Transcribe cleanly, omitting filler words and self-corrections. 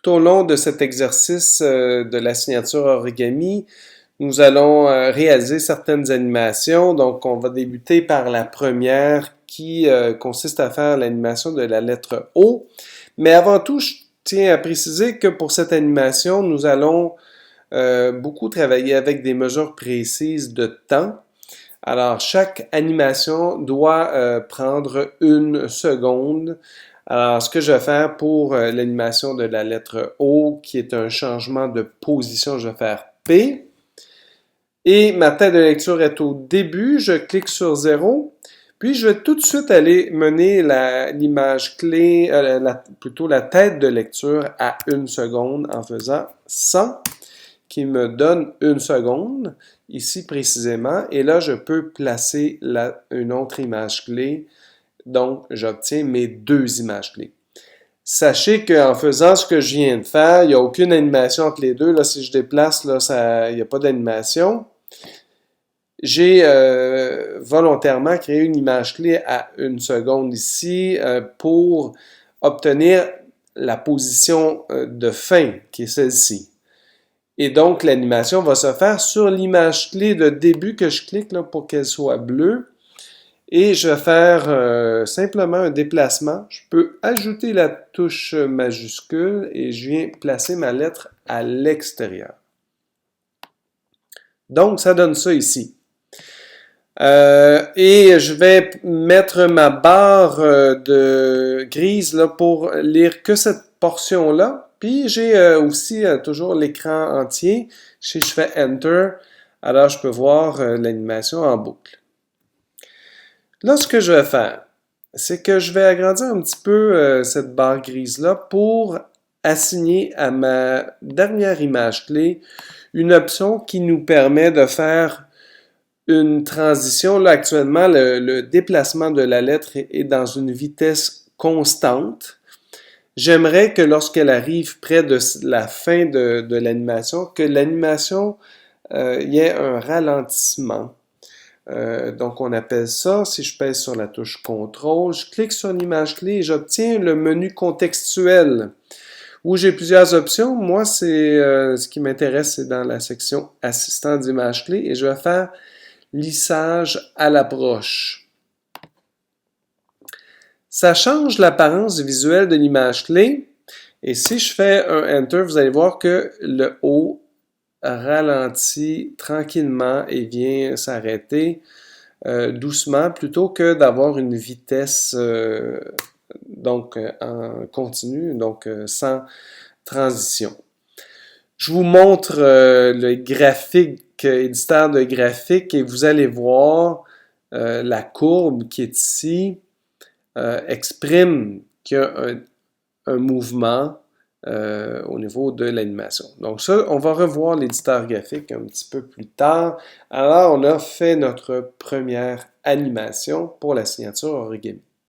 Tout au long de cet exercice de la signature origami, nous allons réaliser certaines animations. Donc, on va débuter par la première qui consiste à faire l'animation de la lettre O. Mais avant tout, je tiens à préciser que pour cette animation, nous allons beaucoup travailler avec des mesures précises de temps. Alors, chaque animation doit prendre 1 seconde. Alors, ce que je vais faire pour l'animation de la lettre O, qui est un changement de position, je vais faire P. Et ma tête de lecture est au début, je clique sur 0. Puis, je vais tout de suite aller mener l'image clé, plutôt la tête de lecture à 1 seconde en faisant 100, qui me donne 1 seconde, ici précisément. Et là, je peux placer une autre image clé. Donc, j'obtiens mes 2 images clés. Sachez qu'en faisant ce que je viens de faire, il n'y a aucune animation entre les deux. Là, si je déplace, là, il n'y a pas d'animation. J'ai volontairement créé une image clé à 1 seconde ici pour obtenir la position de fin, qui est celle-ci. Et donc, l'animation va se faire sur l'image clé de début que je clique là, pour qu'elle soit bleue. Et je vais faire simplement un déplacement. Je peux ajouter la touche majuscule et je viens placer ma lettre à l'extérieur. Donc, ça donne ça ici. Et je vais mettre ma barre de grise là, pour lire que cette portion-là. Puis j'ai aussi toujours l'écran entier. Si je fais Enter, alors je peux voir l'animation en boucle. Là, ce que je vais faire, c'est que je vais agrandir un petit peu cette barre grise-là pour assigner à ma dernière image clé une option qui nous permet de faire une transition. Là, actuellement, le déplacement de la lettre est dans une vitesse constante. J'aimerais que lorsqu'elle arrive près de la fin de l'animation, que l'animation y ait un ralentissement. Donc, on appelle ça, si je pèse sur la touche CTRL, je clique sur l'image clé et j'obtiens le menu contextuel où j'ai plusieurs options. Moi, ce qui m'intéresse, c'est dans la section assistant d'image clé et je vais faire lissage à l'approche. Ça change l'apparence visuelle de l'image clé et si je fais un Enter, vous allez voir que le O ralentit tranquillement et vient s'arrêter doucement plutôt que d'avoir une vitesse donc en continu, donc sans transition. Je vous montre le graphique, éditeur de graphique, et vous allez voir la courbe qui est ici exprime qu'il y a un mouvement au niveau de l'animation. Donc ça, on va revoir l'éditeur graphique un petit peu plus tard. Alors, on a fait notre première animation pour la signature origami.